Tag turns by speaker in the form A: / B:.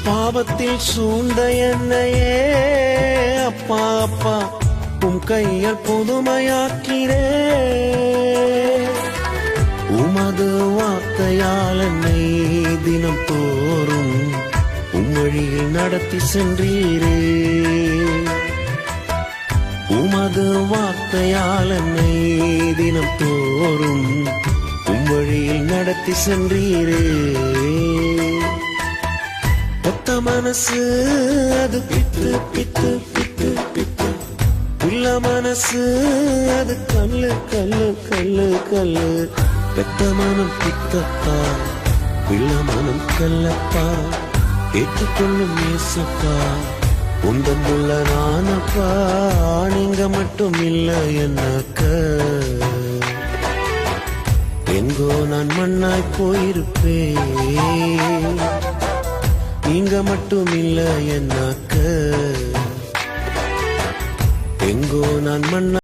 A: பாவத்தில் சூழ்ந்த என்னையே அப்பா அப்பா உம் கையால் புதுமையாக்கிறே. உமது வார்த்தையால் என்னை தினம் தோறும் உம் வழியில் நடத்தி சென்றீரே. உமது வார்த்தையால் என்னை தினம் தோறும் உம் வழியில் நடத்தி சென்றீரே. ஒத்த மனசு அது பித்து பித்து பித்து பித்து, உள்ள மனசு அது கல்லு கல்லு கல்லு கல்லு. பெத்த மனம் பித்தப்பா, உள்ள மனம் கல்லப்பா, ஏற்றுக்கொள்ளும் ஏசப்பா உந்தன் உள்ள நானப்பா. நீங்க மட்டும் இல்ல என்னக்க எங்கோ நான் மண்ணாய் போயிருப்பேன். நீங்க மட்டும் இல்ல என்னக்க எங்கோ நான் மண்ணாய்